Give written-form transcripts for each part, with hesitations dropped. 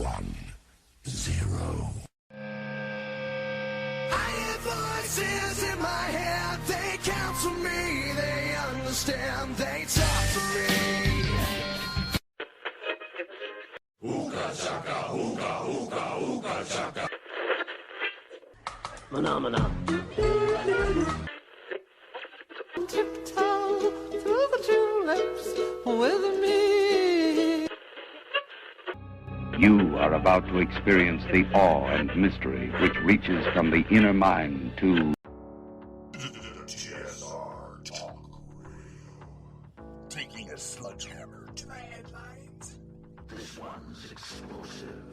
I hear voices in my head, they counsel me, they understand, they talk to me. Ooga chaka, ooga, ooga, ooga chaka. Phenomena. Tiptoe through the tulips with me. You are about to experience the awe and mystery which reaches from the inner mind to TSR Talk Radio. Taking a sledgehammer to the headlines. This one's explosive.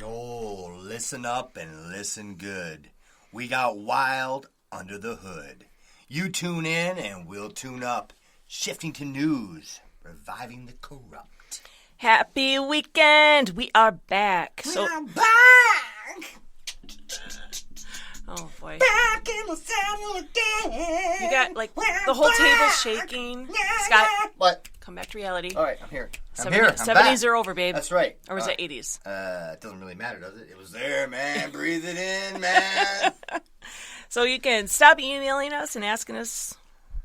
Oh, listen up and listen good. We got wild under the hood. You tune in and we'll tune up. Shifting to news, reviving the corrupt. Happy weekend! We are back. We are back! Oh boy. Back in the saddle again! You got like the whole table shaking. Scott, what? Come back to reality. All right, I'm here. 70s are over, babe. That's right. Or was it 80s? It doesn't really matter, does it? It was there, man. Breathe it in, man. So you can stop emailing us and asking us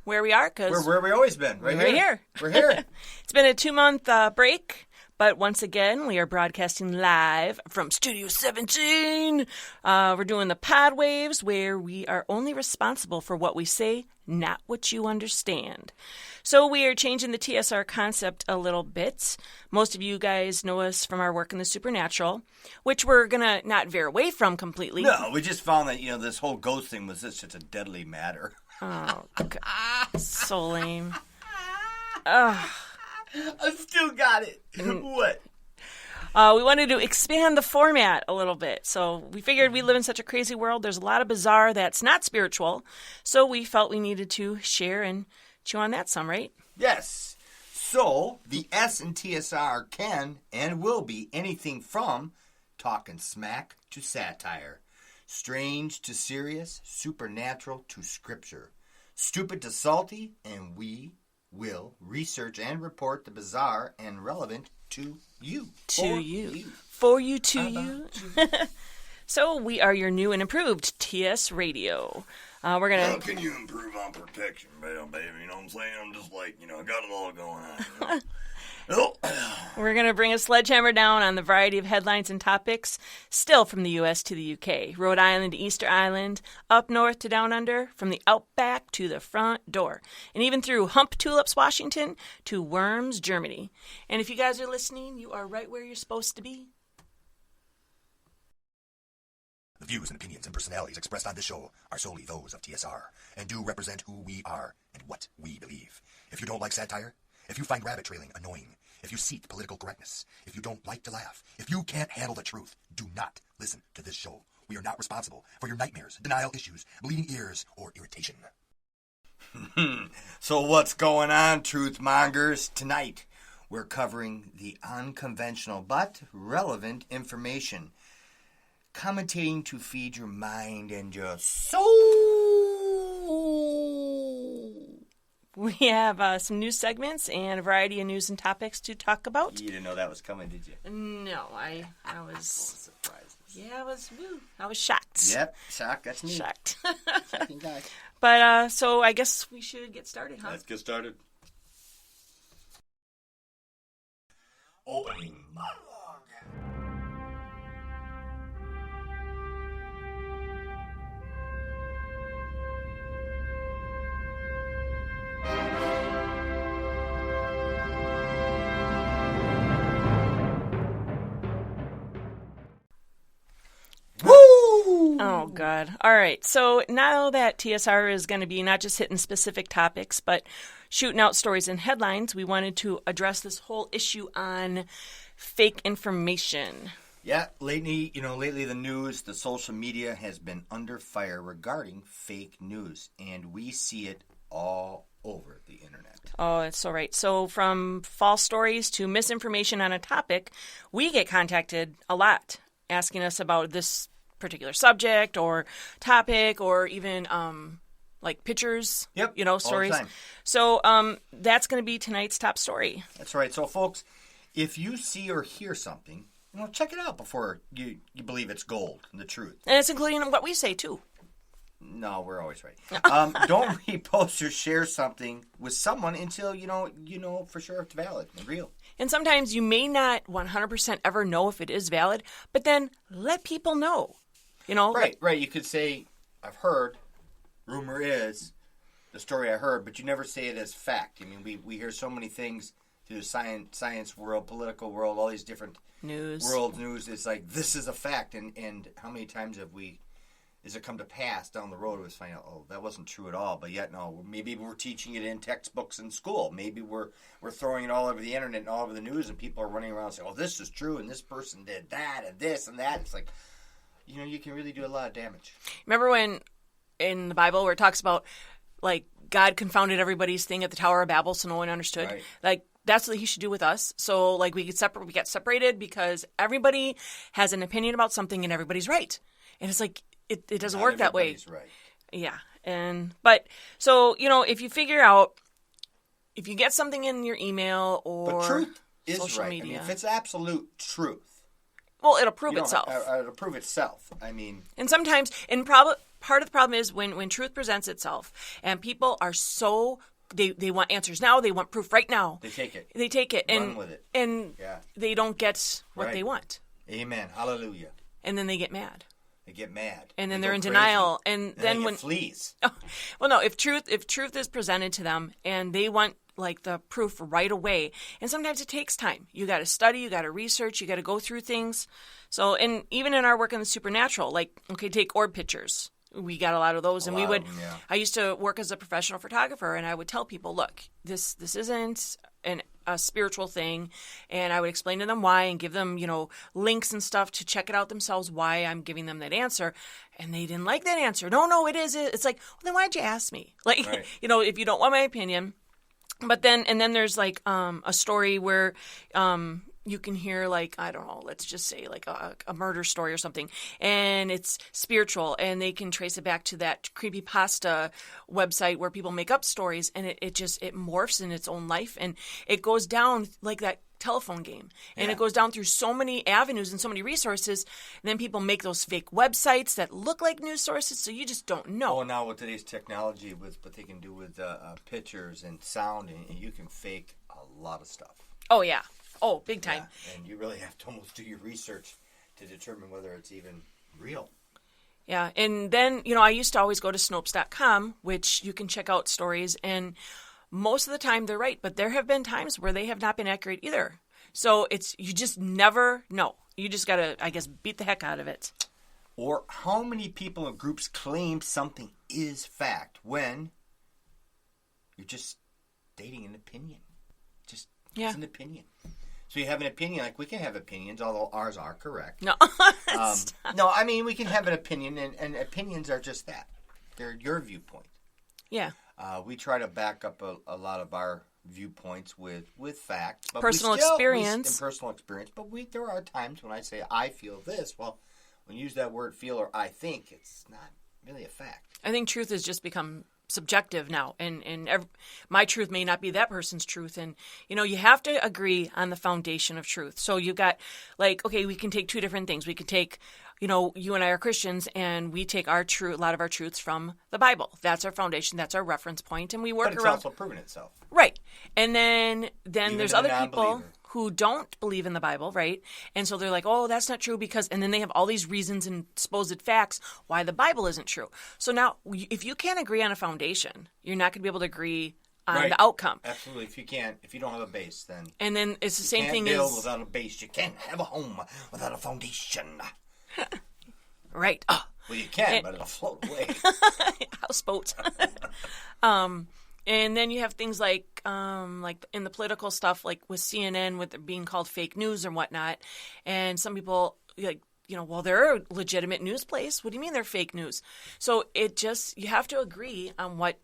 where we are, because We're where we always been, right here. We're here. It's been a 2-month break, but once again, we are broadcasting live from Studio 17. We're doing the pod waves, where we are only responsible for what we say, not what you understand. So we are changing the TSR concept a little bit. Most of you guys know us from our work in the supernatural, which we're going to not veer away from completely. No, we just found that, this whole ghost thing was just such a deadly matter. Oh, God. So lame. Ugh. I still got it. What? We wanted to expand the format a little bit. So we figured we live in such a crazy world. There's a lot of bizarre that's not spiritual. So we felt we needed to share and chew on that some, right? Yes. So the S in TSR can and will be anything from talking smack to satire, strange to serious, supernatural to scripture, stupid to salty, and we will research and report the bizarre and relevant to you. To you. For you, to you. So we are your new and improved TS Radio. We're gonna. How can you improve on protection, baby? You know what I'm saying? I'm just like, I got it all going on. We're going to bring a sledgehammer down on the variety of headlines and topics, still from the U.S. to the U.K., Rhode Island to Easter Island, up north to down under, from the outback to the front door, and even through Hump Tulips, Washington, to Worms, Germany. And if you guys are listening, you are right where you're supposed to be. The views and opinions and personalities expressed on this show are solely those of TSR and do represent who we are and what we believe. If you don't like satire, if you find rabbit trailing annoying, if you seek political correctness, if you don't like to laugh, if you can't handle the truth, do not listen to this show. We are not responsible for your nightmares, denial issues, bleeding ears, or irritation. So what's going on, truth mongers? Tonight, we're covering the unconventional but relevant information, commentating to feed your mind and your soul. We have some news segments and a variety of news and topics to talk about. You didn't know that was coming, did you? No, I was surprised. Yeah, I was shocked. Yep, shocked. That's me. Shocked. Shocking guy. But so I guess we should get started, huh? Let's get started. Opening monologue. Oh, God. All right. So now that TSR is going to be not just hitting specific topics, but shooting out stories and headlines, we wanted to address this whole issue on fake information. Yeah, lately the news, the social media has been under fire regarding fake news, and we see it all over the internet. Oh, that's so right. So from false stories to misinformation on a topic, we get contacted a lot asking us about this particular subject or topic or even like pictures, Yep, stories. all the time. So that's going to be tonight's top story. That's right. So, folks, if you see or hear something, check it out before you believe it's gold and the truth. And it's including what we say, too. No, we're always right. Don't repost or share something with someone until you know for sure it's valid and real. And sometimes you may not 100% ever know if it is valid, but then let people know. Right. You could say, I've heard, rumor is, the story I heard, but you never say it as fact. I mean, we hear so many things through the science world, political world, all these different world news. It's like, this is a fact. And how many times has it come to pass down the road was find out, oh, that wasn't true at all. But yet, no, maybe we're teaching it in textbooks in school. Maybe we're throwing it all over the internet and all over the news, and people are running around saying, oh, this is true, and this person did that, and this and that. It's like, you can really do a lot of damage. Remember when in the Bible where it talks about, like, God confounded everybody's thing at the Tower of Babel so no one understood? Right. Like, that's what he should do with us. So, like, we get separated because everybody has an opinion about something and everybody's right. And it's like, it doesn't work that way. Right. Yeah. But so, if you figure out, if you get something in your email or but truth is social right. media. I mean, if it's absolute truth. Well, it'll prove itself. It'll prove itself. I mean. And sometimes, part of the problem is when truth presents itself and people are so, they want answers now, they want proof right now. They take it. Run with it. And they don't get what they want. Amen. Hallelujah. And then they get mad. And then they're in denial. And then when flees. Well, no, if truth is presented to them and they want like the proof right away, and sometimes it takes time. You got to study, you got to research, you got to go through things. So, and even in our work in the supernatural, like, okay, take orb pictures. We got a lot of those, and we would. I used to work as a professional photographer, and I would tell people, look, this isn't a spiritual thing, and I would explain to them why and give them, links and stuff to check it out themselves why I'm giving them that answer, and they didn't like that answer. No, it is. It's like, well, then why'd you ask me? Like, right. If you don't want my opinion, but then there's like a story where you can hear, like, I don't know, let's just say like a murder story or something, and it's spiritual, and they can trace it back to that creepypasta website where people make up stories, and it morphs in its own life, and it goes down like that telephone game, and it goes down through so many avenues and so many resources, and then people make those fake websites that look like news sources, so you just don't know. Oh, now with today's technology, with what they can do with pictures and sound, and you can fake a lot of stuff. Oh, yeah. Oh, big time. Yeah, and you really have to almost do your research to determine whether it's even real. Yeah, and then, I used to always go to Snopes.com, which you can check out stories, and most of the time they're right, but there have been times where they have not been accurate either. So you just never know. You just got to, I guess, beat the heck out of it. Or how many people and groups claim something is fact when you're just stating an opinion. It's an opinion. So you have an opinion, like we can have opinions, although ours are correct. No. No, I mean, we can have an opinion, and opinions are just that. They're your viewpoint. Yeah. We try to back up a lot of our viewpoints with fact. But personal experience. But there are times when I say, I feel this. Well, when you use that word feel or I think, it's not really a fact. I think truth has just become subjective now, and my truth may not be that person's truth, and you have to agree on the foundation of truth. So you got, like, okay, we can take two different things. We could take, you and I are Christians, and we take a lot of our truths from the Bible. That's our foundation. That's our reference point, and we work but it's around. also proven itself, right? And then Even there's a other non-believer. people who don't believe in the Bible, right? And so they're like, oh, that's not true because, and then they have all these reasons and supposed facts why the Bible isn't true. So now, if you can't agree on a foundation, you're not going to be able to agree on the outcome. Absolutely. If you don't have a base, then. And then it's the same thing You can't build as without a base. You can't have a home without a foundation. right. Oh. Well, you can, but it'll float away. Houseboats. And then you have things like in the political stuff, like with CNN, with it being called fake news and whatnot. And some people, well, they're a legitimate news place. What do you mean they're fake news? So you have to agree on what,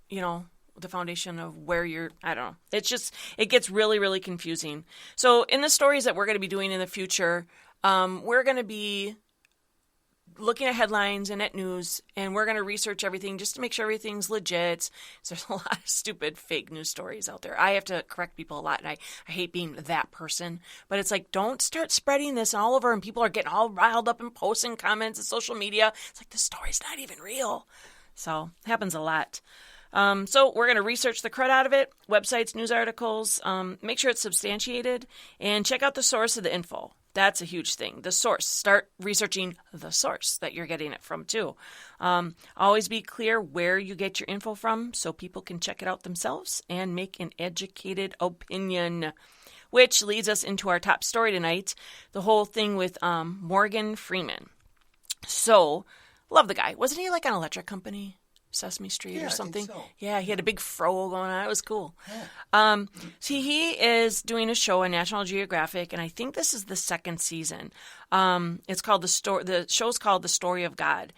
the foundation of where I don't know. It gets really, really confusing. So in the stories that we're going to be doing in the future, we're going to be looking at headlines and at news, and we're going to research everything just to make sure everything's legit. So there's a lot of stupid fake news stories out there. I have to correct people a lot, and I hate being that person. But it's like, don't start spreading this all over, and people are getting all riled up and posting comments on social media. It's like, the story's not even real. So it happens a lot. So we're going to research the crud out of it, websites, news articles, make sure it's substantiated, and check out the source of the info. That's a huge thing. The source. Start researching the source that you're getting it from, too. Always be clear where you get your info from so people can check it out themselves and make an educated opinion. Which leads us into our top story tonight, the whole thing with Morgan Freeman. So, love the guy. Wasn't he like an electric company? Sesame Street or something. I think so. Yeah, he had a big fro going on. It was cool. Yeah. See, he is doing a show on National Geographic, and I think this is the second season. It's called the show's called The Story of God.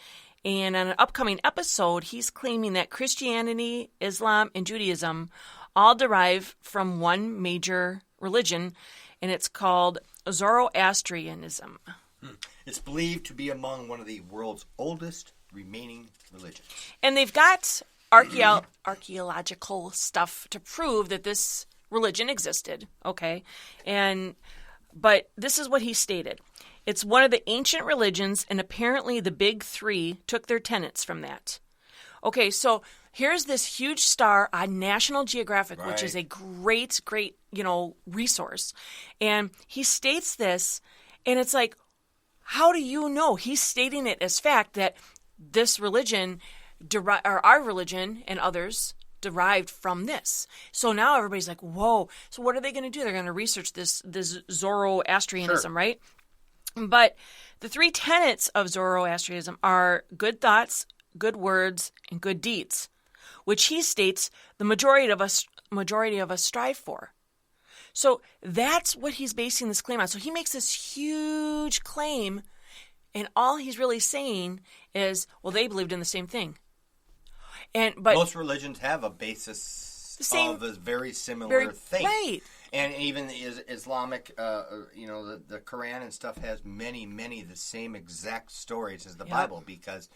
And on an upcoming episode, he's claiming that Christianity, Islam, and Judaism all derive from one major religion, and it's called Zoroastrianism. It's believed to be among one of the world's oldest remaining religions. And they've got archaeological stuff to prove that this religion existed, okay? But this is what he stated. It's one of the ancient religions, and apparently the big three took their tenets from that. Okay, so here's this huge star on National Geographic, which is a great, resource. And he states this, and it's like, how do you know? He's stating it as fact that this religion, or our religion and others, derived from this. So now everybody's like, whoa. So what are they going to do? They're going to research this Zoroastrianism, right? But the three tenets of Zoroastrianism are good thoughts, good words, and good deeds, which he states the majority of us strive for. So that's what he's basing this claim on. So he makes this huge claim, and all he's really saying is, well, they believed in the same thing. But most religions have a basis of a very similar thing. Right. And even the Islamic, the Quran and stuff has many of the same exact stories as the Bible, because,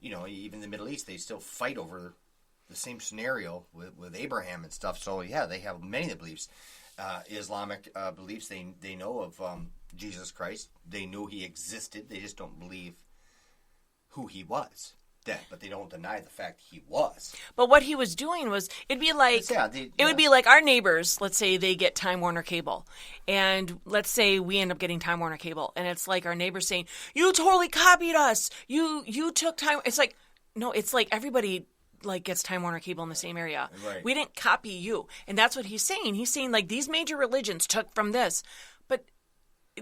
even the Middle East, they still fight over the same scenario with Abraham and stuff. So, yeah, they have many of the beliefs. Islamic beliefs, they know of Jesus Christ. They knew he existed. They just don't believe who he was. Dead, but they don't deny the fact he was. But what he was doing was, it'd be like, it would be like our neighbors, let's say they get Time Warner Cable, and let's say we end up getting Time Warner Cable, and it's like our neighbors saying, you totally copied us, you took Time, it's like, no, it's like everybody gets Time Warner Cable in the same area. Right. We didn't copy you. And that's what he's saying. He's saying, these major religions took from this, but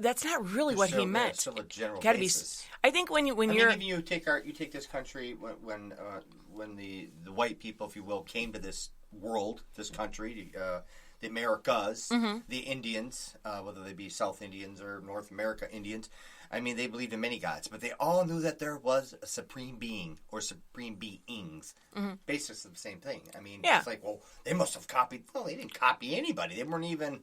that's not really what he meant. It's still a general Gotta basis. I think when you're even you take this country when the white people, if you will, came to this world, this country, the Americas, the Indians, whether they be South Indians or North America Indians, I mean, they believed in many gods, but they all knew that there was a supreme being or supreme beings. Basis of the same thing. I mean, it's like, well, they must have copied. Well, they didn't copy anybody. They weren't even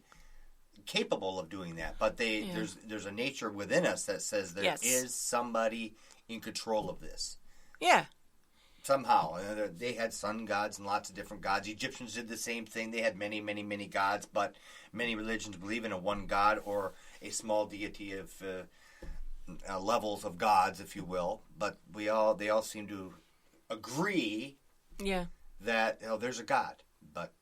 capable of doing that, but there's a nature within us that says there is somebody in control of this. Yeah. Somehow. They had sun gods and lots of different gods. Egyptians did the same thing. They had many gods, but many religions believe in a one god or a small deity of levels of gods, if you will. But they all seem to agree that there's a God. But,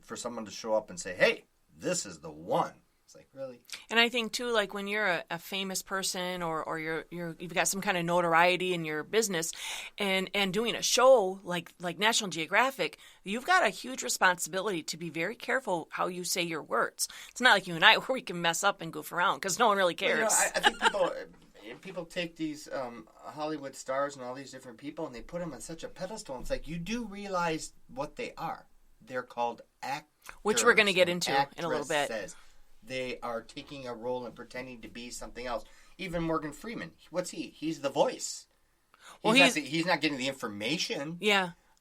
for someone to show up and say, hey, this is the one. It's like, really? And I think, too, when you're a famous person or you've got some kind of notoriety in your business and doing a show like National Geographic, you've got a huge responsibility to be very careful how you say your words. It's not like you and I where we can mess up and goof around because no one really cares. Well, I think people take these Hollywood stars and all these different people and they put them on such a pedestal. And it's like, you do realize what they are. They're called actors. Which we're going to get into in a little bit. Says they are taking a role and pretending to be something else. Even Morgan Freeman, what's he? He's the voice. Well, he's not getting the information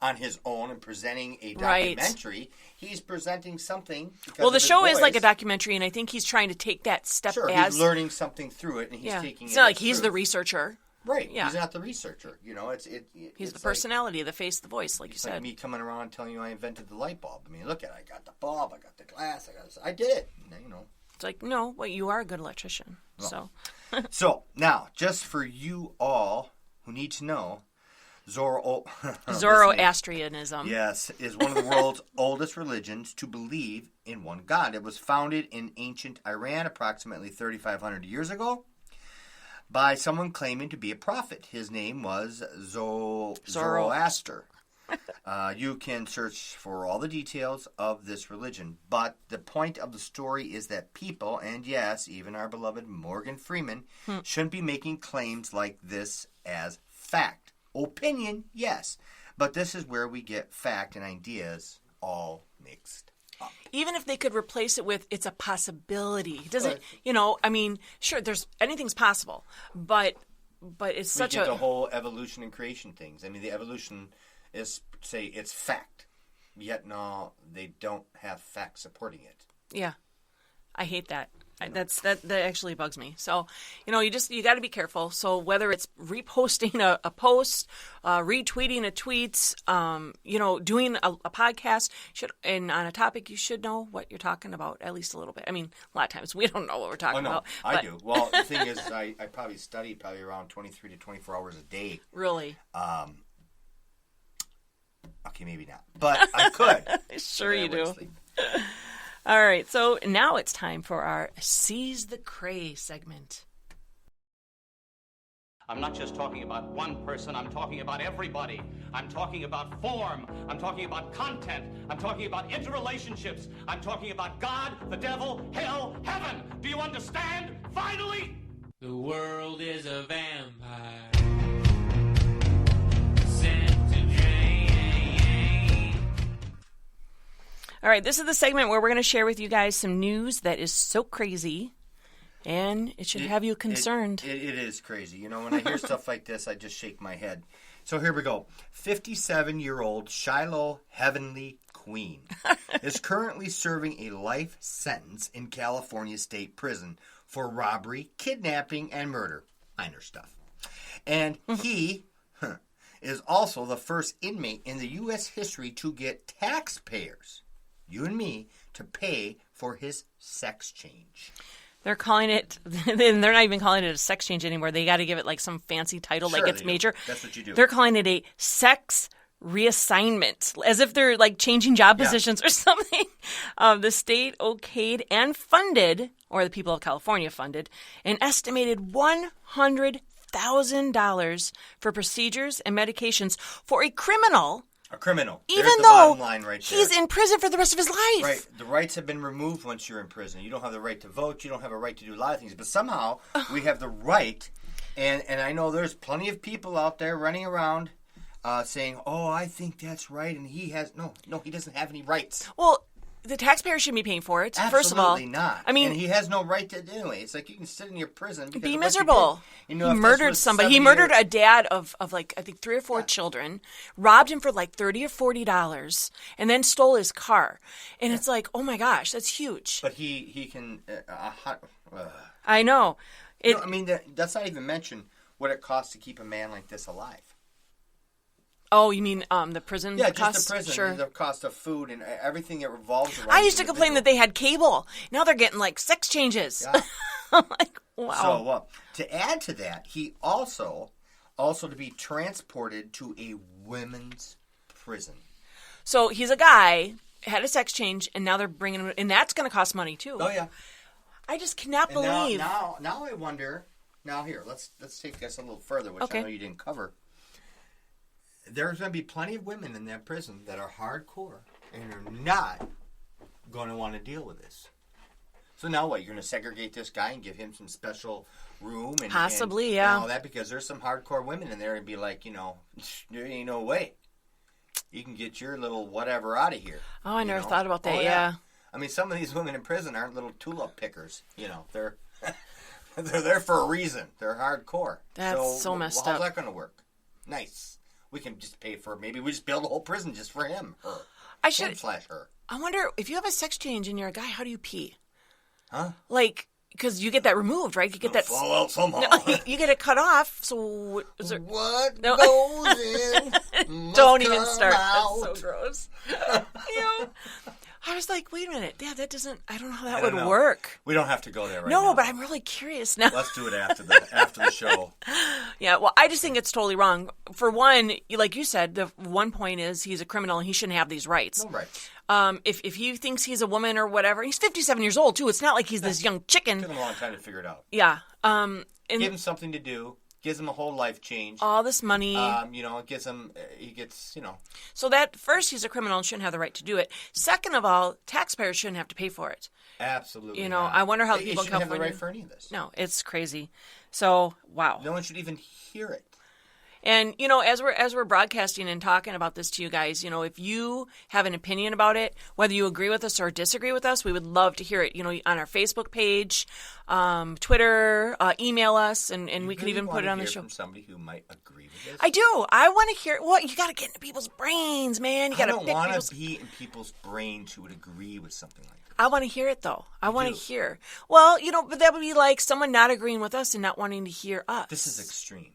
on his own and presenting a documentary. Right. He's presenting something. Well, the show is like a documentary, and I think he's trying to take that step he's learning something through it, and he's taking it. It's not like he's the researcher. Right. Yeah. He's not the researcher. You know, He's the it's personality, the face, the voice, like you It's said. like me coming around telling you I invented the light bulb. I mean, look at it. I got the bulb. I got the glass. I did it. You know. It's like, no, well, you are a good electrician. Well. So, So, now, just for you all who need to know, Zoroastrianism. Yes, is one of the world's oldest religions to believe in one God. It was founded in ancient Iran approximately 3,500 years ago by someone claiming to be a prophet. His name was Zoroaster. You can search for all the details of this religion, but the point of the story is that people, and yes, even our beloved Morgan Freeman, shouldn't be making claims like this as fact. Opinion, yes, but this is where we get fact and ideas all mixed up. Even if they could replace it with, it's a possibility. Doesn't, you know, I mean, sure, anything's possible, but it's such we get the whole evolution and creation things. I mean, the evolution is, say, it's fact, yet no, they don't have fact supporting it. Yeah, I hate that. That actually bugs me. So, you know, you got to be careful. So whether it's reposting a post, retweeting a tweet, you know, doing a podcast, and on a topic, you should know what you're talking about at least a little bit. I mean, a lot of times we don't know what we're talking about. I do. Well, the thing is, I probably study around 23 to 24 hours a day. Really? Okay, maybe not, but I could. Sure you do. All right, so now it's time for our Seize the Cray segment. I'm not just talking about one person, I'm talking about everybody. I'm talking about form, I'm talking about content, I'm talking about interrelationships, I'm talking about God, the devil, hell, heaven. Do you understand? Finally! The world is a vampire. Sent to drain. All right, this is the segment where we're going to share with you guys some news that is so crazy, and it should have you concerned. It is crazy. You know, when I hear stuff like this, I just shake my head. So here we go. 57-year-old Shiloh Heavenly Queen is currently serving a life sentence in California State Prison for robbery, kidnapping, and murder. Minor stuff. And he is also the first inmate in the U.S. history to get taxpayers, you and me, to pay for his sex change. They're calling it, they're not even calling it a sex change anymore. They got to give it like some fancy title, Sure, like it's major. do. That's what you do. They're calling it a sex reassignment, as if they're like changing job positions or something. The state okayed and funded, or the people of California funded, an estimated $100,000 for procedures and medications for a criminal. A criminal. Even There's the though bottom line right there. he's in prison for the rest of his life. Right. The rights have been removed once you're in prison. You don't have the right to vote. You don't have a right to do a lot of things. But somehow we have the right. And I know there's plenty of people out there running around saying, oh, I think that's right. And he has no, he doesn't have any rights. Well, the taxpayer shouldn't be paying for it. Absolutely First of all, not. I mean, and he has no right to do it. It's like you can sit in your prison. Because be of what you miserable. did. You know, he if this murdered was somebody. He 70 murdered years- a dad of like I think 3 or 4 children, robbed him for like $30 or $40, and then stole his car. And it's like, oh my gosh, that's huge. But he can. I know. No, I mean, that's not even mention what it costs to keep a man like this alive. Oh, you mean the prison Yeah, costs? just the prison, Sure. and the cost of food, and everything that revolves around. I used to the complain that they had cable. Now they're getting like sex changes. Yeah. I'm like, wow. So to add to that, he also to be transported to a women's prison. So he's a guy, had a sex change, and now they're bringing him, and that's going to cost money too. Oh yeah. I just cannot And believe. now I wonder. Now here, let's take this a little further, which Okay. I know you didn't cover. There's going to be plenty of women in that prison that are hardcore and are not going to want to deal with this. So now what? You're going to segregate this guy and give him some special room and Possibly, and yeah. all that, because there's some hardcore women in there and be like, there ain't no way. You can get your little whatever out of here. Oh, I you never know? thought about that. Oh, yeah. I mean, some of these women in prison aren't little tulip pickers. They're they're there for a reason. They're hardcore. That's so messed how's up. that going to work? Nice. We can just pay for. Maybe we just build a whole prison just for him. Her. I should. Him/her. I wonder if you have a sex change and you're a guy, how do you pee? Huh? Like, because you get that removed, right? You get that. Fall out somehow. No, you get it cut off. So is there, What No. goes in? don't must even come start. out. That's so gross. Ew. I was like, wait a minute. Yeah, that doesn't. I don't know how that would don't know. work. We don't have to go there right now. No, but I'm really curious now. Let's do it after the show. Yeah, well, I just think it's totally wrong. For one, like you said, the one point is he's a criminal and he shouldn't have these rights. No right. If he thinks he's a woman or whatever, he's 57 years old too. It's not like he's this young chicken. Took him a long time to figure it out. Yeah. And Give him something to do. Gives him a whole life change. all this money. It gives him. He gets. So that first, he's a criminal and shouldn't have the right to do it. Second of all, taxpayers shouldn't have to pay for it. Absolutely. Not. I wonder how people in shouldn't have the California right for any of this. No, it's crazy. So wow. No one should even hear it. And as we're broadcasting and talking about this to you guys, if you have an opinion about it, whether you agree with us or disagree with us, we would love to hear it. On our Facebook page, Twitter, email us, and we could even put it on the show. From somebody who might agree with this. I do. I want to hear. Well, you got to get into people's brains, man. You got to. I don't want to be in people's brains who would agree with something like that. I want to hear it though. I want to hear. Well, but that would be like someone not agreeing with us and not wanting to hear us. This is extreme.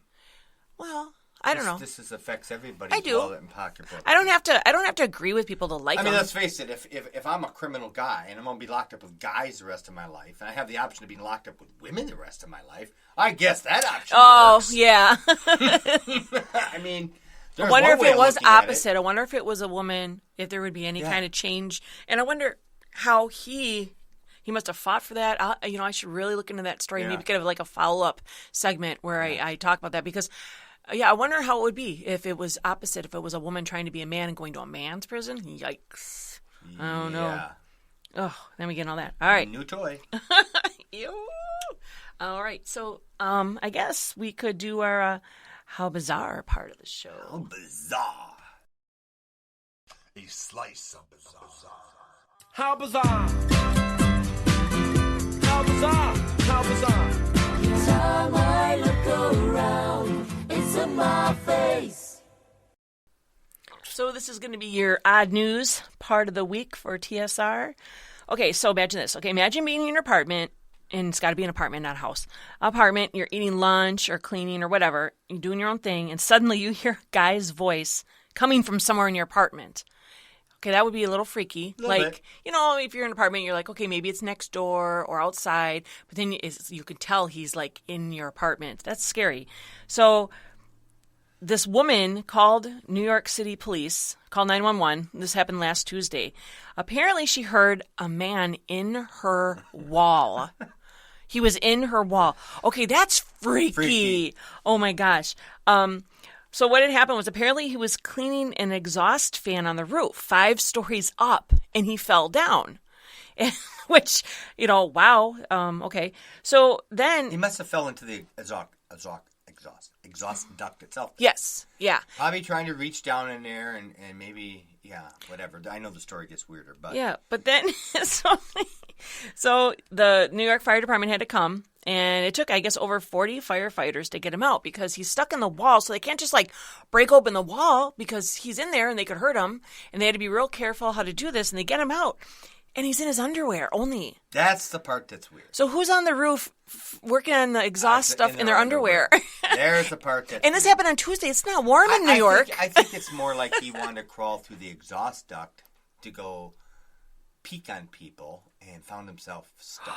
Well, I don't know. This affects everybody's I do. wallet and pocketbook. I don't have to agree with people to like them. Let's face it. If I'm a criminal guy and I'm going to be locked up with guys the rest of my life, and I have the option of being locked up with women the rest of my life, I guess that option works. Yeah. I mean, I wonder if it was opposite. I wonder if it was a woman, if there would be any kind of change. And I wonder how he must have fought for that. I should really look into that story. Yeah. Maybe could have like a follow-up segment where I talk about that because... I wonder how it would be if it was opposite, if it was a woman trying to be a man and going to a man's prison. Yikes. I don't know. Oh, then we get all that. All right. New toy. Ew. All right. So, I guess we could do our How Bizarre part of the show. How bizarre. A slice of bizarre. How bizarre! How bizarre! How bizarre! Each time I look around, it's in my face. So this is going to be your odd news part of the week for TSR. Okay, so imagine this. Okay, imagine being in your apartment, and it's got to be an apartment, not a house. Apartment, you're eating lunch or cleaning or whatever, you're doing your own thing, and suddenly you hear a guy's voice coming from somewhere in your apartment. Okay, that would be a little freaky. Like, if you're in an apartment, you're like, okay, maybe it's next door or outside, but then you can tell he's like in your apartment. That's scary. So this woman called New York City police, called 911. This happened last Tuesday. Apparently she heard a man in her wall. He was in her wall. Okay, that's freaky. Oh my gosh. So what had happened was apparently he was cleaning an exhaust fan on the roof, 5 stories up, and he fell down. Which, wow. Okay. So then... He must have fell into the exhaust duct itself. Yes. Yeah. Probably trying to reach down in there and maybe, whatever. I know the story gets weirder, but... Yeah, but then... So the New York Fire Department had to come, and it took, I guess, over 40 firefighters to get him out because he's stuck in the wall, so they can't just, break open the wall because he's in there and they could hurt him, and they had to be real careful how to do this, and they get him out, and he's in his underwear only. That's the part that's weird. So who's on the roof working on the exhaust stuff in their underwear? There's the part that's And this happened on Tuesday. It's not warm in New York. I think it's more like he wanted to crawl through the exhaust duct to go peek on people and found himself stuck.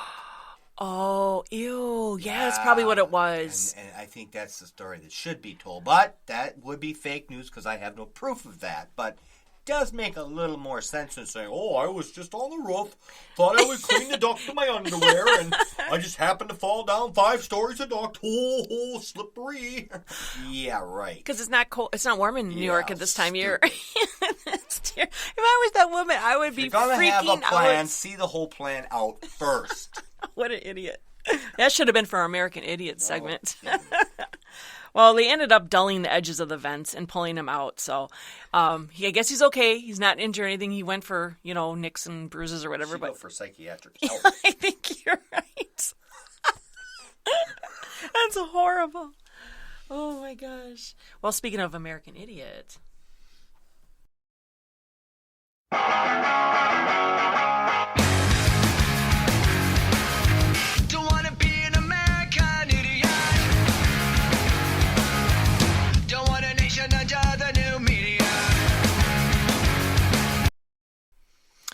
Oh, ew. Yeah, that's probably what it was. And I think that's the story that should be told. But that would be fake news because I have no proof of that. But it does make a little more sense than saying, I was just on the roof, thought I would clean the duct of my underwear, and I just happened to fall down 5 stories of duct. Oh, slippery. Yeah, right. Because it's not cold. It's not warm in New York at this time of year. If I was that woman, I would be freaking out. If you're going to have a plan, see the whole plan out first. What an idiot. That should have been for our American Idiot segment. Well, they ended up dulling the edges of the vents and pulling him out. So I guess he's okay. He's not injured or anything. He went for, nicks and bruises or whatever. But go for psychiatric help. I think you're right. That's horrible. Oh, my gosh. Well, speaking of American Idiot... Don't want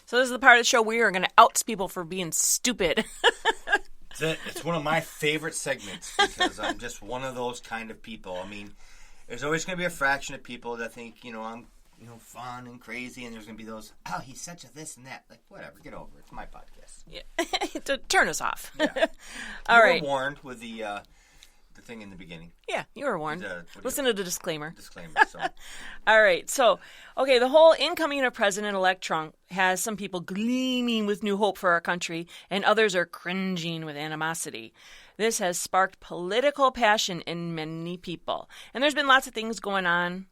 So this is the part of the show we are going to out people for being stupid. It's one of my favorite segments because I'm just one of those kind of people. I mean, there's always going to be a fraction of people that think, I'm, fun and crazy, and there's going to be those, oh, he's such a this and that. Like, whatever, get over it. It's my podcast. Yeah. To turn us off. Yeah. All right. You were warned with the thing in the beginning. Yeah, you were warned. Listen to the disclaimer. So. All right. So, okay, the whole incoming of President-elect Trump has some people gleaming with new hope for our country, and others are cringing with animosity. This has sparked political passion in many people. And there's been lots of things going on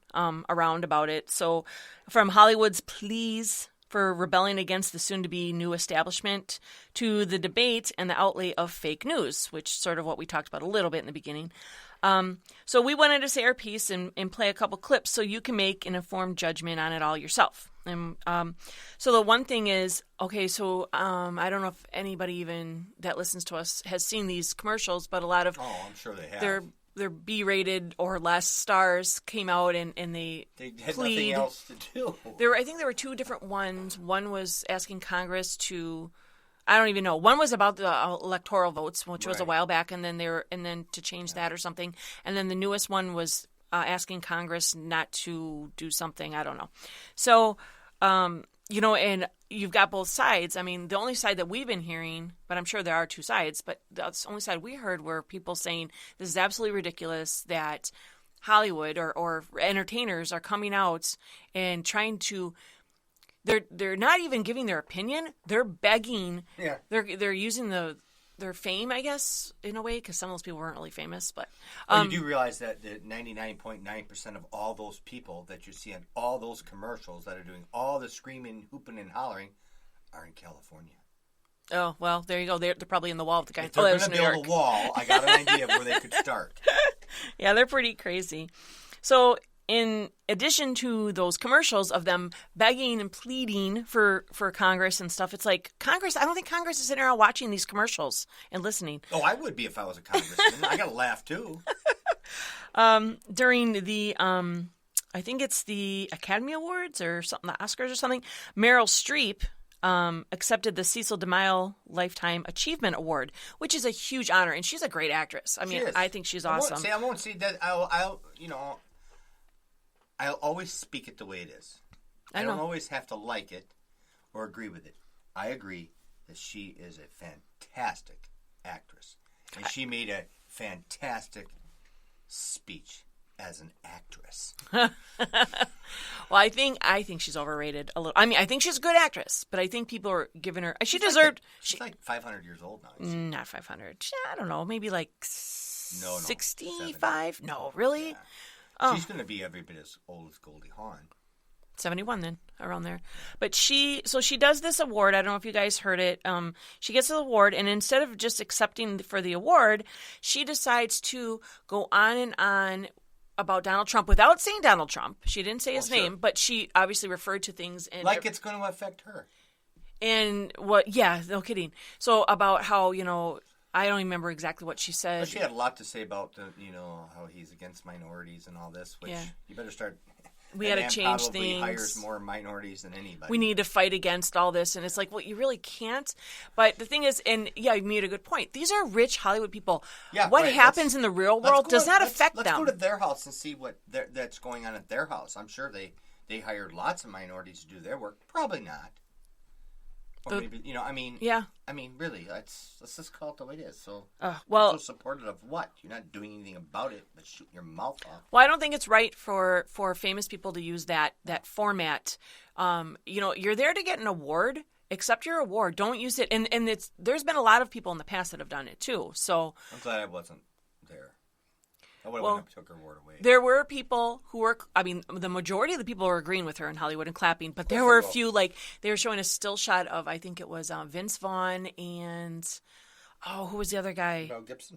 around about it. So, from Hollywood's pleas for rebelling against the soon-to-be new establishment to the debate and the outlay of fake news, which is sort of what we talked about a little bit in the beginning. So we wanted to say our piece and play a couple clips so you can make an informed judgment on it all yourself. And so the one thing is, okay, so I don't know if anybody even that listens to us has seen these commercials, but a lot of I'm sure they have. Their B-rated or less stars came out and they had plead. Nothing else to do. I think there were two different ones. One was asking Congress to, I don't even know. One was about the electoral votes, which was a while back, and then to change that or something. And then the newest one was asking Congress not to do something. I don't know. So, and you've got both sides. I mean, the only side that we've been hearing, but I'm sure there are two sides, but the only side we heard were people saying this is absolutely ridiculous that Hollywood or entertainers are coming out and trying to, they're not even giving their opinion. They're begging. Yeah. They're using their fame, I guess, in a way, because some of those people weren't really famous. But you do realize that 99.9% of all those people that you see on all those commercials that are doing all the screaming, hooping, and hollering are in California. Oh, well, there you go. They're probably in the wall with the guy. If they're going to build a wall, I got an idea of where they could start. Yeah, they're pretty crazy. So in addition to those commercials of them begging and pleading for Congress and stuff, it's like Congress, I don't think Congress is sitting around watching these commercials and listening. Oh, I would be if I was a congressman. I got to laugh too. During the, I think it's the Academy Awards or something, the Oscars or something, Meryl Streep accepted the Cecil DeMille Lifetime Achievement Award, which is a huge honor, and she's a great actress. I mean, I think she's awesome. I won't see that. I'll always speak it the way it is. I don't always have to like it or agree with it. I agree that she is a fantastic actress, and she made a fantastic speech as an actress. Well, I think she's overrated a little. I mean, I think she's a good actress, but I think people are giving her. She deserved. She's like 500 years old now. Not 500. I don't know. Maybe like 65. 70. No, really. Yeah. Oh. She's going to be every bit as old as Goldie Hawn. 71 then, around there. But she does this award. I don't know if you guys heard it. She gets the award, and instead of just accepting for the award, she decides to go on and on about Donald Trump without saying Donald Trump. She didn't say his name, but she obviously referred to things. And like it's going to affect her. And yeah, no kidding. So about how, I don't even remember exactly what she said. But she had a lot to say about, how he's against minorities and all this, which you better start. We got to change probably things. Hires more minorities than anybody. We need to fight against all this. And it's like, well, you really can't. But the thing is, and yeah, you made a good point. These are rich Hollywood people. Yeah, what happens in the real world does not affect them. Let's go to their house and see what that's going on at their house. I'm sure they hired lots of minorities to do their work. Probably not. Or maybe, yeah. I mean, really, let's just call it the way it is. So, so supportive of what? You're not doing anything about it, but shooting your mouth off. Well, I don't think it's right for famous people to use that format. You're there to get an award. Accept your award. Don't use it. And there's been a lot of people in the past that have done it too. So I'm glad I wasn't there. I would have went up and took her award away. There were people who were, the majority of the people were agreeing with her in Hollywood and clapping, but there were a few, they were showing a still shot of, I think it was Vince Vaughn and, who was the other guy?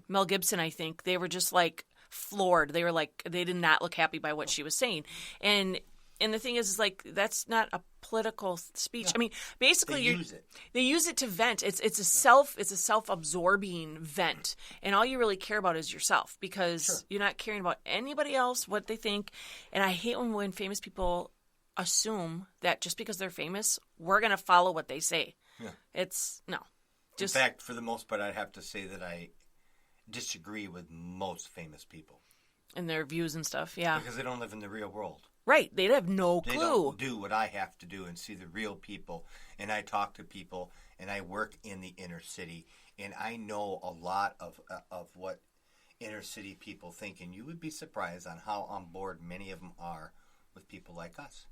Mel Gibson, I think. They were just, floored. They were, they did not look happy by what she was saying. And the thing is that's not a political speech. No. I mean, basically, they use it to vent. It's a self-absorbing vent, and all you really care about is yourself because you're not caring about anybody else, what they think. And I hate when famous people assume that just because they're famous, we're going to follow what they say. Yeah. It's, no. Just, in fact, for the most part, I'd have to say that I disagree with most famous people. and their views and stuff, yeah. Because they don't live in the real world. Right. They'd have no clue. They don't do what I have to do and see the real people. And I talk to people, and I work in the inner city, and I know a lot of what inner city people think. And you would be surprised on how on board many of them are with people like us.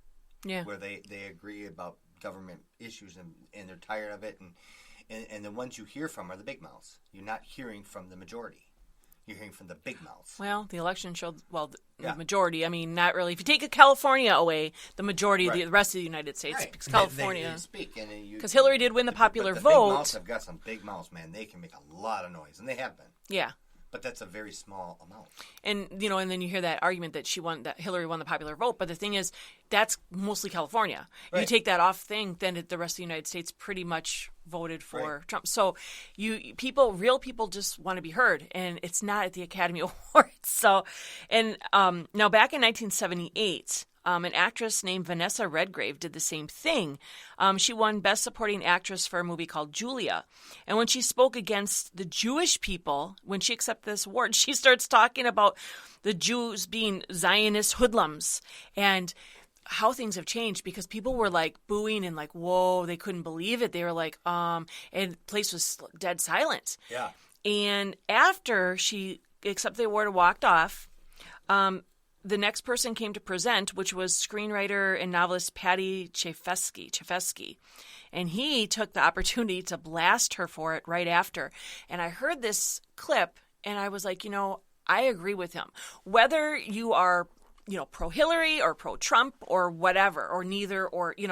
Yeah. Where they agree about government issues and they're tired of it. And the ones you hear from are the big mouths. You're not hearing from the majority. You're hearing from the big mouths. Well, the election showed, the Yeah. majority. I mean, not really. If you take California away, the majority of the rest of the United States, Right. because California. They speak. Because Hillary did win the popular but the vote. Big mouths have got some big mouths, man. They can make a lot of noise, and they have been. Yeah. But that's a very small amount. And, and then you hear that argument that Hillary won the popular vote. But the thing is, that's mostly California. Right. You take that off thing, then the rest of the United States pretty much voted for Trump. So real people just want to be heard. And it's not at the Academy Awards. So, and now back in 1978, an actress named Vanessa Redgrave did the same thing. She won Best Supporting Actress for a movie called Julia. And when she spoke against the Jewish people, when she accepted this award, she starts talking about the Jews being Zionist hoodlums and how things have changed because people were like booing and like, whoa, they couldn't believe it. They were like, and the place was dead silent. Yeah. And after she accepted the award and walked off, the next person came to present, which was screenwriter and novelist Patty Chayefsky. And he took the opportunity to blast her for it right after. And I heard this clip, and I was like, I agree with him. Whether you are, pro-Hillary or pro-Trump or whatever, or neither, or, I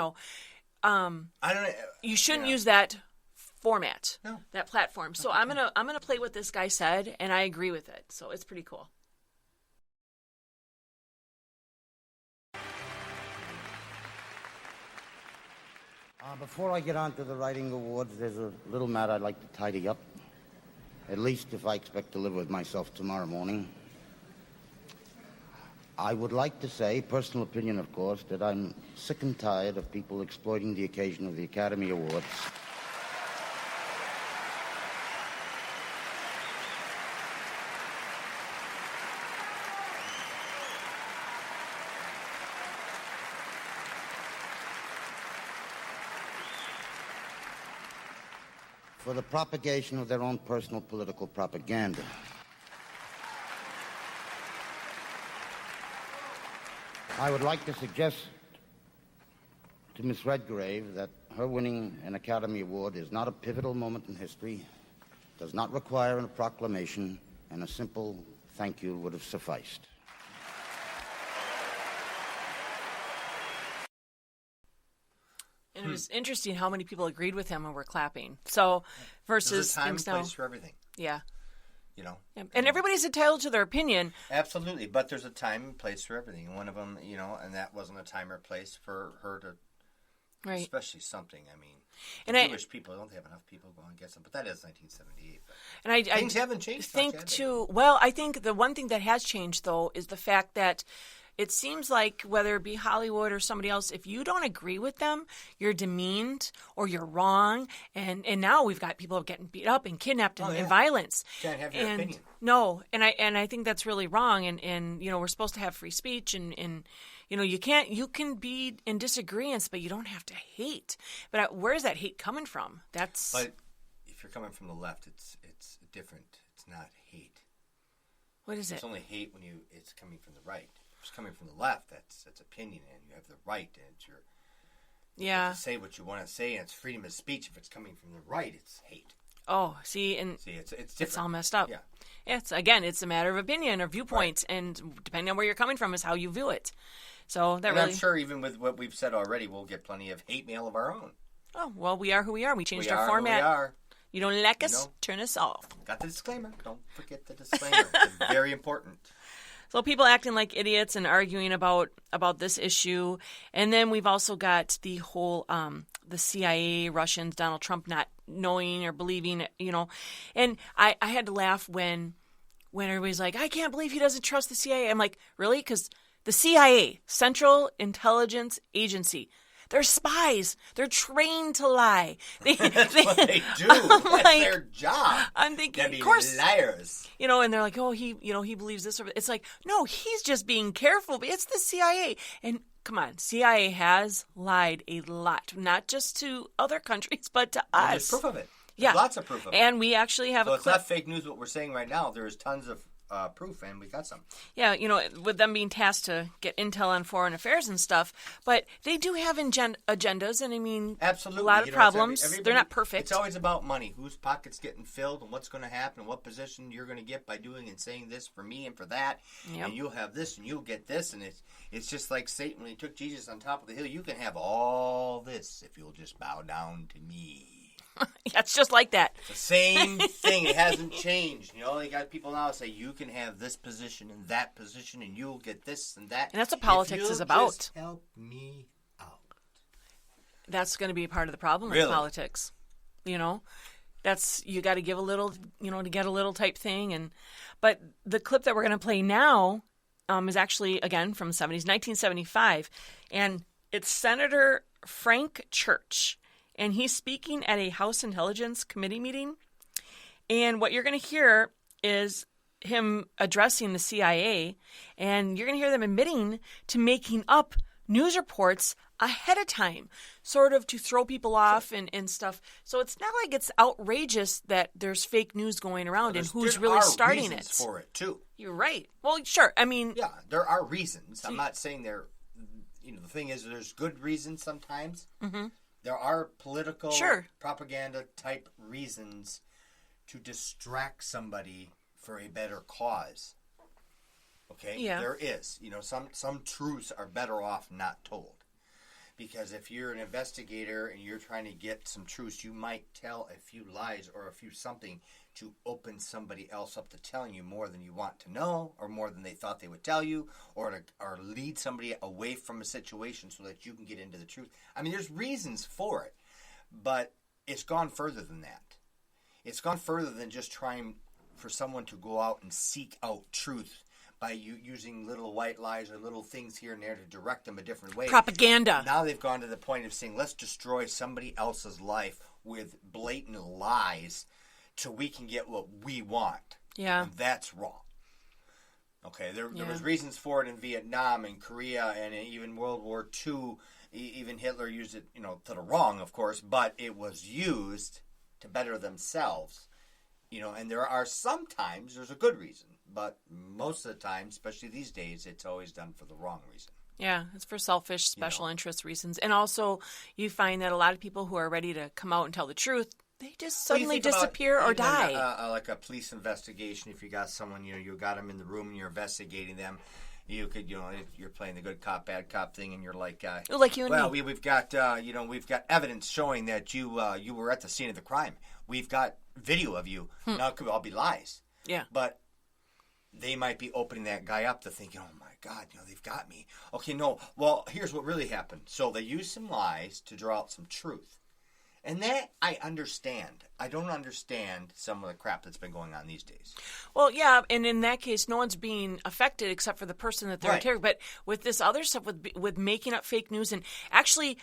don't know. You shouldn't use that format, No. that platform. So I'm gonna play what this guy said, and I agree with it. So it's pretty cool. Before I get on to the writing awards, there's a little matter I'd like to tidy up. At least if I expect to live with myself tomorrow morning. I would like to say, personal opinion of course, that I'm sick and tired of people exploiting the occasion of the Academy Awards. For the propagation of their own personal political propaganda. I would like to suggest to Miss Redgrave that her winning an Academy Award is not a pivotal moment in history, does not require a proclamation, and a simple thank you would have sufficed. And it was interesting how many people agreed with him and were clapping. So versus There's a time and things now. place for everything. Yeah. Yeah. And everybody's entitled to their opinion. Absolutely, but there's a time and place for everything. One of them, and that wasn't a time or place for her to, Right. especially something. I mean, And Jewish people don't have enough people going against them, but that is 1978. But And things haven't changed. Think much, have they? too. Well, I think the one thing that has changed though is the fact that it seems like whether it be Hollywood or somebody else, if you don't agree with them, you're demeaned or you're wrong. And now we've got people getting beat up and kidnapped and violence. Can't have your opinion. No, and I think that's really wrong. And we're supposed to have free speech and you can be in disagreements, but you don't have to hate. But where is that hate coming from? But if you're coming from the left, it's different. It's not hate. What is it? It's only hate when it's coming from the right. If it's coming from the left, that's opinion, and you have the right, and it's your you have to say what you want to say, and it's freedom of speech. If it's coming from the right, it's hate. Oh, it's different. It's all messed up. Yeah. It's a matter of opinion or viewpoint, and depending on where you're coming from is how you view it. So I'm sure even with what we've said already, we'll get plenty of hate mail of our own. Oh well, we are who we are. We changed our Who format. we are. You don't like us? Turn us off. Got the disclaimer. Don't forget the disclaimer. It's very important. So people acting like idiots and arguing about this issue, and then we've also got the whole the CIA, Russians, Donald Trump not knowing or believing, And I had to laugh when everybody's like, I can't believe he doesn't trust the CIA. I'm like, really? Because The CIA, Central Intelligence Agency. They're spies. They're trained to lie. That's what they do. That's their job. I'm thinking, of course, liars. And they're like, oh, he believes this. It's like, no, he's just being careful. It's the CIA. And come on, CIA has lied a lot, not just to other countries, but to us. There's proof of it. Yeah. There's lots of proof of it. And we actually have so a it's clip. not fake news what we're saying right now. There's tons of proof, and we got some. Yeah, with them being tasked to get intel on foreign affairs and stuff, but they do have agendas, and I mean, absolutely, a lot of problems. They're not perfect. It's always about money, whose pocket's getting filled, and what's going to happen, and what position you're going to get by doing and saying this for me and for that, and you'll have this, and you'll get this, and it's just like Satan when he took Jesus on top of the hill. You can have all this if you'll just bow down to me. Yeah, it's just like that. It's the same thing. It hasn't changed. You got people now say you can have this position and that position, and you'll get this and that. And that's what politics is about. Just help me out. That's going to be a part of the problem with politics. That's you got to give a little, to get a little type thing. But the clip that we're going to play now is actually again from the 70s, 1975, and it's Senator Frank Church. And he's speaking at a House Intelligence Committee meeting. And what you're going to hear is him addressing the CIA. And you're going to hear them admitting to making up news reports ahead of time, sort of to throw people off and stuff. So it's not like it's outrageous that there's fake news going around and who's really starting it. There are reasons for it, too. You're right. Well, sure. I mean... Yeah, there are reasons. I'm not saying they're... the thing is, there's good reasons sometimes. Mm-hmm. There are political propaganda type reasons to distract somebody for a better cause. Okay? Yeah. There is. Some truths are better off not told. Because if you're an investigator and you're trying to get some truths, you might tell a few lies or a few something to open somebody else up to telling you more than you want to know, or more than they thought they would tell you, or lead somebody away from a situation so that you can get into the truth. I mean, there's reasons for it, but it's gone further than that. It's gone further than just trying for someone to go out and seek out truth by using little white lies or little things here and there to direct them a different way. Propaganda. Now they've gone to the point of saying, let's destroy somebody else's life with blatant lies so we can get what we want. Yeah. And that's wrong. Okay, there was reasons for it in Vietnam and Korea and even World War II. Even Hitler used it, to the wrong, of course, but it was used to better themselves. And there are sometimes there's a good reason, but most of the time, especially these days, it's always done for the wrong reason. Yeah, it's for selfish, special interest reasons. And also, you find that a lot of people who are ready to come out and tell the truth, they just suddenly disappear or die. Like a police investigation, if you got someone, you got them in the room and you're investigating them, you could, if you're playing the good cop, bad cop thing, and you're like, like you and me. We've got, we've got evidence showing that you were at the scene of the crime. We've got video of you. Now it could all be lies. Yeah. But they might be opening that guy up to thinking, oh my God, they've got me. Okay, no. Well, here's what really happened. So they used some lies to draw out some truth. And that I understand. I don't understand some of the crap that's been going on these days. Well, yeah, and in that case, no one's being affected except for the person that they're interrogating. But with this other stuff, with making up fake news and actually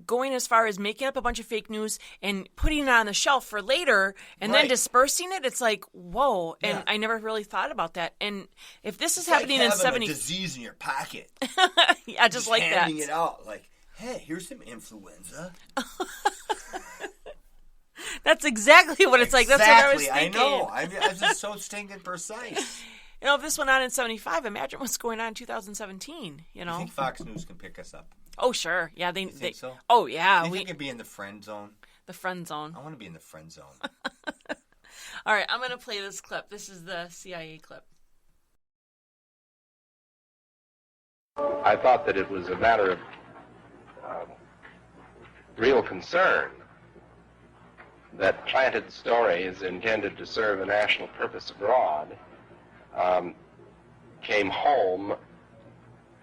going as far as making up a bunch of fake news and putting it on the shelf for later and then dispersing it, it's like, whoa. And I never really thought about that. And if this is happening in 70... a disease in your pocket. Yeah, just like that. Handing it out like, hey, here's some influenza. That's exactly what it's like. That's what I was thinking. I know. I'm just so stinking precise. If this went on in 75, imagine what's going on in 2017, You think Fox News can pick us up? Oh, sure. Yeah, you think so? Oh, yeah. You think we could be in the friend zone? The friend zone. I want to be in the friend zone. All right, I'm going to play this clip. This is the CIA clip. I thought that it was a matter of real concern that planted stories intended to serve a national purpose abroad came home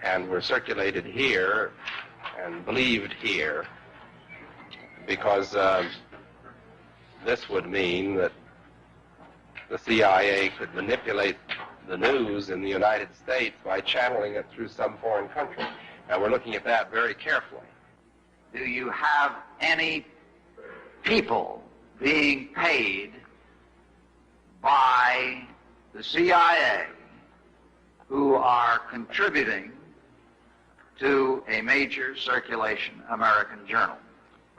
and were circulated here and believed here, because this would mean that the CIA could manipulate the news in the United States by channeling it through some foreign country. And we're looking at that very carefully. Do you have any people being paid by the CIA who are contributing to a major circulation American journal?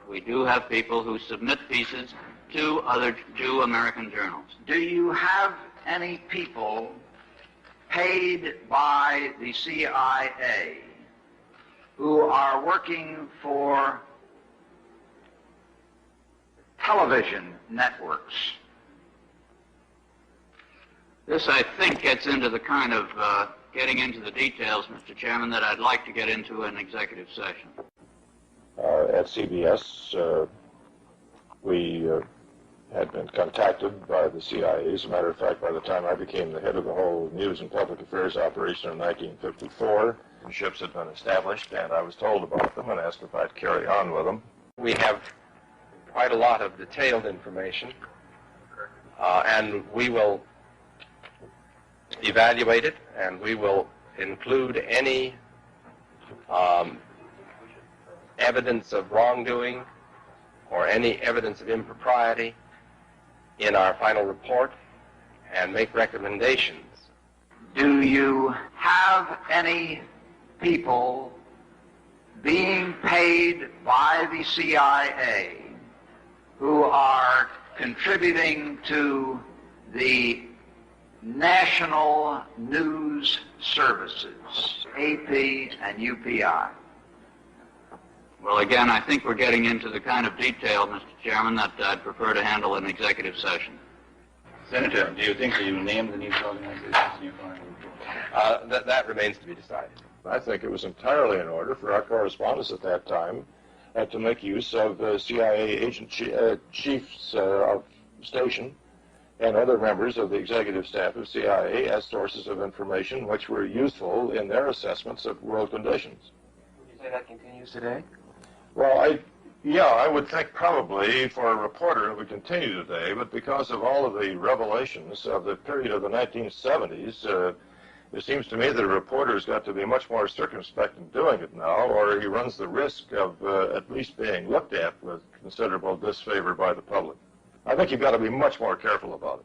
We do have people who submit pieces to American journals. Do you have any people paid by the CIA who are working for television networks? This, I think, gets into the kind of getting into the details, Mr. Chairman, that I'd like to get into in executive session. At CBS, we had been contacted by the CIA. As a matter of fact, by the time I became the head of the whole news and public affairs operation in 1954, ships had been established, and I was told about them and asked if I'd carry on with them. We have quite a lot of detailed information, and we will evaluate it, and we will include any evidence of wrongdoing or any evidence of impropriety in our final report and make recommendations. Do you have any people being paid by the CIA who are contributing to the national news services, AP and UPI? Well, again, I think we're getting into the kind of detail, Mr. Chairman, that I'd prefer to handle in executive session. Senator, do you think that you named the news organizations in your final report? That remains to be decided. I think it was entirely in order for our correspondents at that time to make use of CIA agent chiefs of station and other members of the executive staff of CIA as sources of information which were useful in their assessments of world conditions. Would you say that continues today? Well, I would think probably for a reporter it would continue today, but because of all of the revelations of the period of the 1970s, it seems to me that a reporter's got to be much more circumspect in doing it now, or he runs the risk of at least being looked at with considerable disfavor by the public. I think you've got to be much more careful about it.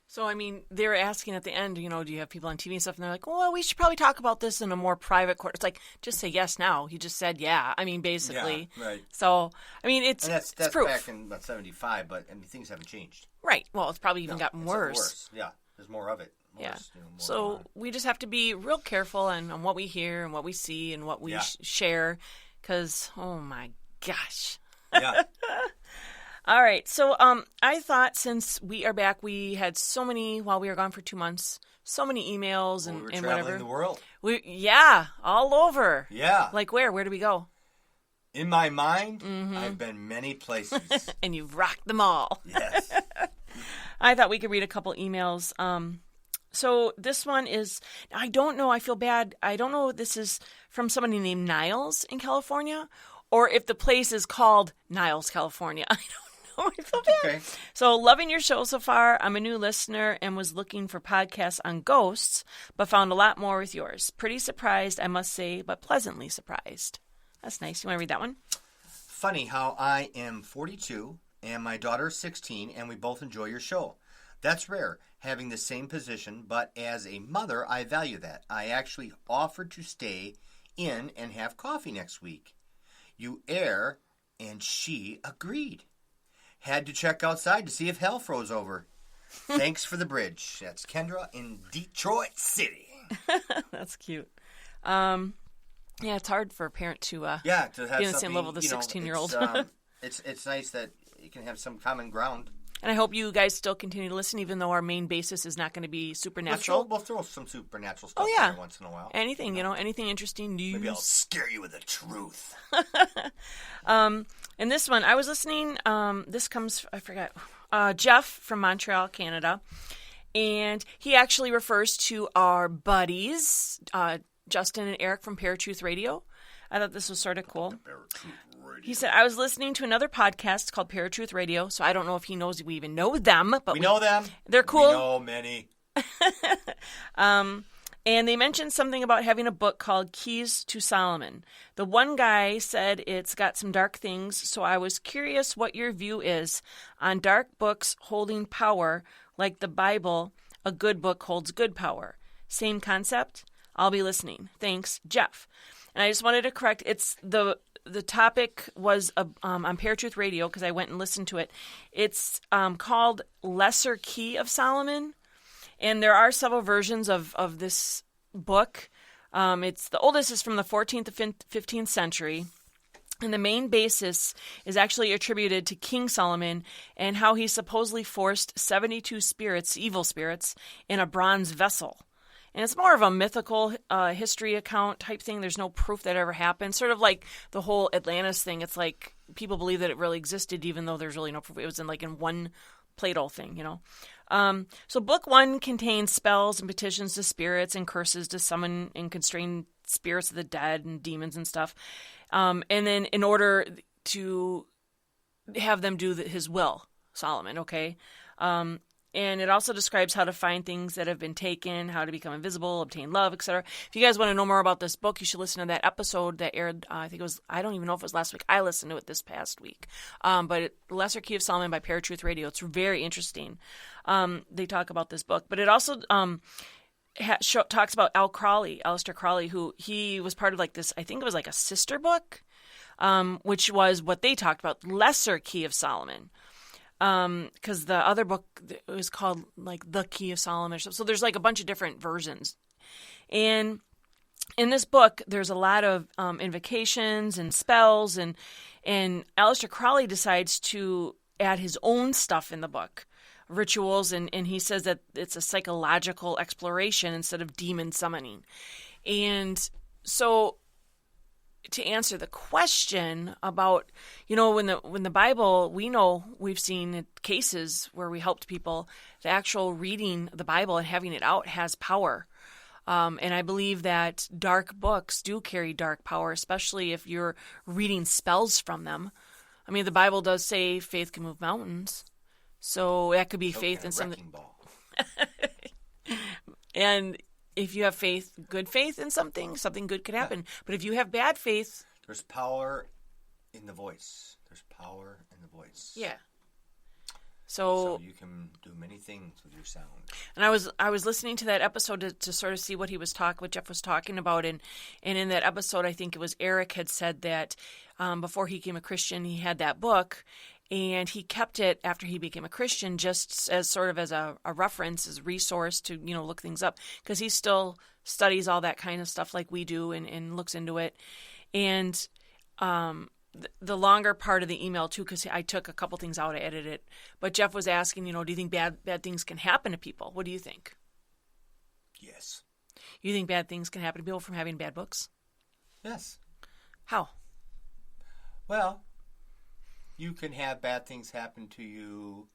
So, I mean, they were asking at the end, do you have people on TV and stuff? And they're like, well, we should probably talk about this in a more private court. It's like, just say yes now. He just said yeah. I mean, basically. Yeah, right. So, I mean, it's that's proof. Back in about 75, but I mean, things haven't changed. Right. Well, it's probably even gotten worse. Yeah, there's more of it. Yeah. So we just have to be real careful on what we hear and what we see and what we share, because, oh, my gosh. Yeah. All right, so I thought since we are back, we had so many, while we were gone for 2 months, so many emails and traveling whatever. the world. All over. Yeah. Like where? Where do we go? In my mind, I've been many places. And you've rocked them all. Yes. I thought we could read a couple emails. So this one is, I don't know, I feel bad. I don't know if this is from somebody named Niles in California, or if the place is called Niles, California. I don't know. I feel bad. Okay. So, loving your show so far. I'm a new listener and was looking for podcasts on ghosts, but found a lot more with yours. Pretty surprised, I must say, but pleasantly surprised. That's nice. You want to read that one? Funny how I am 42 and my daughter is 16, and we both enjoy your show. That's rare, having the same position, but as a mother, I value that. I actually offered to stay in and have coffee next week. You air, and she agreed. Had to check outside to see if hell froze over. Thanks for the bridge. That's Kendra in Detroit City. That's cute. Yeah, it's hard for a parent to have be on the same level as a 16-year-old. It's nice that you can have some common ground. And I hope you guys still continue to listen, even though our main basis is not going to be supernatural. We'll throw some supernatural stuff every once in a while. Anything, anything interesting, news. Maybe I'll scare you with the truth. And this one, I was listening, this comes, I forgot, Jeff from Montreal, Canada. And he actually refers to our buddies, Justin and Eric from Paratruth Radio. I thought this was sort of cool. He said, I was listening to another podcast called Paratruth Radio, so I don't know if he knows we even know them. But we know them. They're cool. We know many. And they mentioned something about having a book called Keys to Solomon. The one guy said it's got some dark things, so I was curious what your view is on dark books holding power, like the Bible, a good book holds good power. Same concept? I'll be listening. Thanks, Jeff. And I just wanted to correct, it's the topic was on Paratruth Radio, because I went and listened to it. It's called Lesser Key of Solomon. And there are several versions of this book. It's the oldest is from the 14th to 15th century. And the main basis is actually attributed to King Solomon and how he supposedly forced 72 spirits, evil spirits, in a bronze vessel. And it's more of a mythical history account type thing. There's no proof that ever happened. Sort of like the whole Atlantis thing. It's like people believe that it really existed even though there's really no proof. It was in one Plato thing, So book 1 contains spells and petitions to spirits and curses to summon and constrain spirits of the dead and demons and stuff. And then in order to have them do his will, Solomon, okay? And it also describes how to find things that have been taken, how to become invisible, obtain love, etc. If you guys want to know more about this book, you should listen to that episode that aired, I don't even know if it was last week. I listened to it this past week. But Lesser Key of Solomon by Paratruth Radio. It's very interesting. They talk about this book. But it also talks about Aleister Crowley, who he was part of this, I think it was a sister book, which was what they talked about, Lesser Key of Solomon. Because the other book was called The Key of Solomon. So there's a bunch of different versions. And in this book, there's a lot of invocations and spells, and Aleister Crowley decides to add his own stuff in the book, rituals, and he says that it's a psychological exploration instead of demon summoning. And so to answer the question about, when the Bible, we've seen cases where we helped people, the actual reading the Bible and having it out has power. And I believe that dark books do carry dark power, especially if you're reading spells from them. I mean, the Bible does say faith can move mountains. So that could be faith in something. And if you have good faith in something good could happen. Yeah. But if you have bad faith... There's power in the voice. Yeah. So you can do many things with your sound. And I was listening to that episode to sort of see what Jeff was talking about. And in that episode, I think it was Eric had said that before he became a Christian, he had that book. And he kept it after he became a Christian just as sort of as a reference, as a resource to, look things up. Because he still studies all that kind of stuff like we do and looks into it. And the longer part of the email, too, because I took a couple things out, I edited it. But Jeff was asking, do you think bad things can happen to people? What do you think? Yes. You think bad things can happen to people from having bad books? Yes. How? Well... You can have bad things happen to you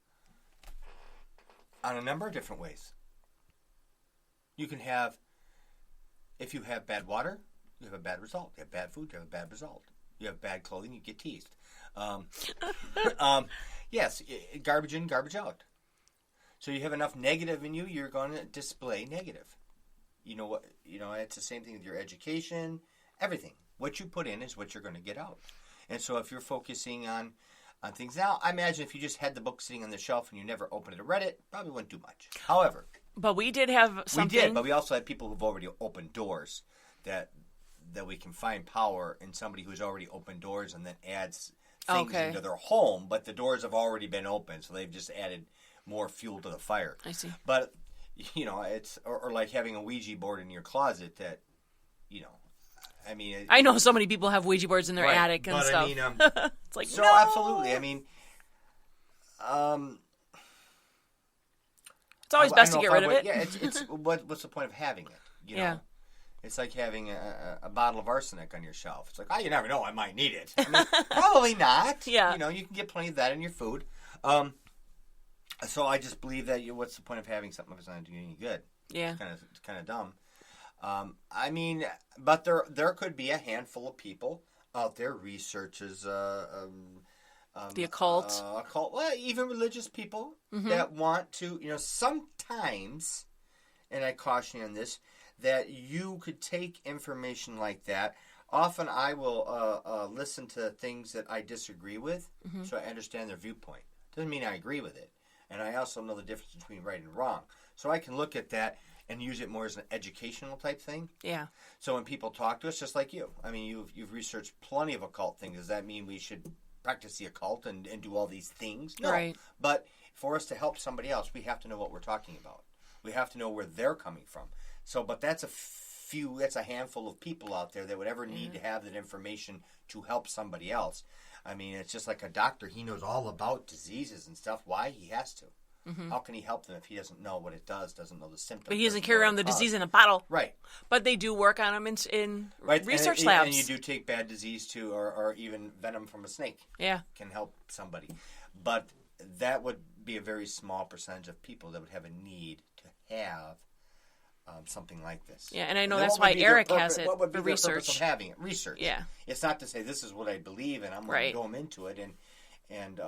on a number of different ways. You can have, if you have bad water, you have a bad result. You have bad food, you have a bad result. You have bad clothing, you get teased. Yes, garbage in, garbage out. So you have enough negative in you, you're going to display negative. It's the same thing with your education, everything. What you put in is what you're going to get out. And so if you're focusing on things now, I imagine if you just had the book sitting on the shelf and you never opened it or read it, probably wouldn't do much. However, but we did have something. We did, but we also had people who've already opened doors that we can find power in somebody who's already opened doors and then adds things into their home, but the doors have already been opened, so they've just added more fuel to the fire. I see. But it's or like having a Ouija board in your closet that, I mean, I know so many people have Ouija boards in their attic and stuff. I mean, it's like so no! Absolutely. I mean, it's always best to get rid of it. Yeah, it's what's the point of having it? Yeah. It's like having a bottle of arsenic on your shelf. It's like, you never know, I might need it. I mean, probably not. Yeah. You can get plenty of that in your food. So I just believe that what's the point of having something if it's not doing any good? Yeah. It's kind of dumb. I mean, but there could be a handful of people out there, researchers, the occult, well, even religious people that want to, sometimes and I caution you on this, that you could take information like that. Often I will listen to things that I disagree with, so I understand their viewpoint. Doesn't mean I agree with it. And I also know the difference between right and wrong. So I can look at that and use it more as an educational type thing. Yeah. So when people talk to us, just like you, I mean, you've researched plenty of occult things. Does that mean we should practice the occult and do all these things? No. Right. But for us to help somebody else, we have to know what we're talking about. We have to know where they're coming from. So, but that's that's a handful of people out there that would ever need to have that information to help somebody else. I mean, it's just like a doctor. He knows all about diseases and stuff. Why? He has to. How can he help them if he doesn't know what it does, doesn't know the symptoms? But he doesn't carry around the disease in a bottle. Right. But they do work on them in research and labs. And you do take bad disease too, or even venom from a snake. Yeah. Can help somebody. But that would be a very small percentage of people that would have a need to have something like this. Yeah, and I know that's why Eric has it for research. What would be the purpose of having it? Research. Yeah. It's not to say this is what I believe and I'm going to go into it and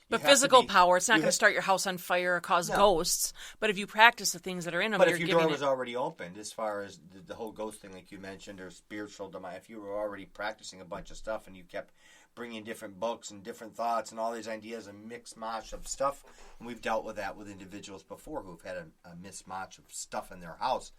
but physical power, it's not going to start your house on fire or cause ghosts. But if you practice the things that are in them, but you're if your giving door was already opened, as far as the whole ghost thing like you mentioned, or spiritual domain, if you were already practicing a bunch of stuff and you kept bringing different books and different thoughts and all these ideas and mixed mash of stuff, and we've dealt with that with individuals before who've had a mismatch of stuff in their house,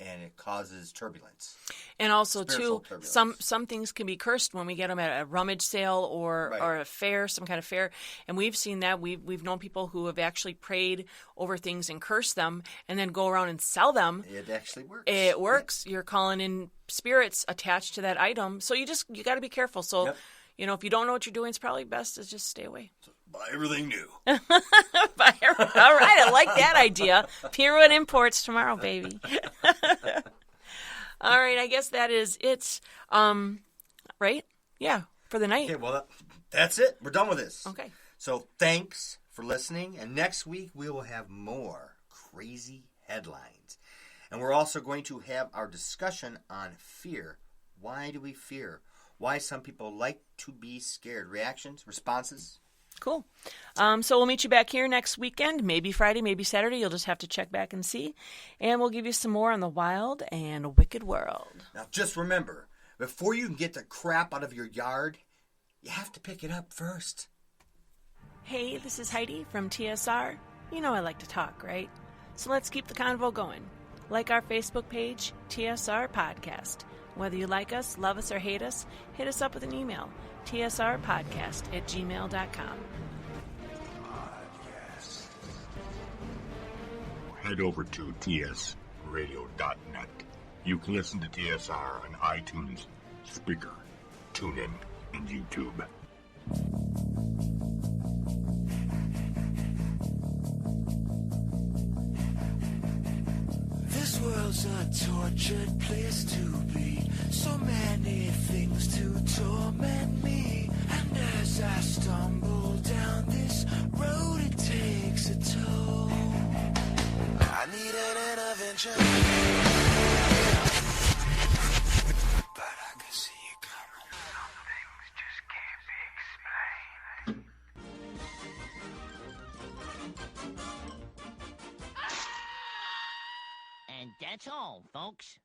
and it causes turbulence. And also, too, turbulence. some things can be cursed when we get them at a rummage sale or a fair, some kind of fair. And we've seen that. We've known people who have actually prayed over things and cursed them and then go around and sell them. It actually works. It works. You're calling in spirits attached to that item. So you got to be careful. So, you know, if you don't know what you're doing, it's probably best to just stay away. Buy everything new. All right, I like that idea. Pirouette Imports tomorrow, baby. All right, I guess that is it. Right? Yeah, for the night. Okay, well, that's it. We're done with this. Okay. So thanks for listening, and next week we will have more crazy headlines. And we're also going to have our discussion on fear. Why do we fear? Why some people like to be scared. Reactions, responses. Cool. So we'll meet you back here next weekend, maybe Friday, maybe Saturday. You'll just have to check back and see. And we'll give you some more on the wild and wicked world. Now, just remember, before you can get the crap out of your yard, you have to pick it up first. Hey, this is Heidi from TSR. You know I like to talk, right? So let's keep the convo going. Like our Facebook page, TSR Podcast. Whether you like us, love us, or hate us, hit us up with an email, tsrpodcast@gmail.com. Head over to tsradio.net. You can listen to TSR on iTunes, Spreaker, TuneIn, and YouTube. This world's a tortured place to be. So many things to torment me. And as I stumble down this road, it takes a toll. I need an intervention. But I can see it coming. Some things just can't be explained. And that's all, folks.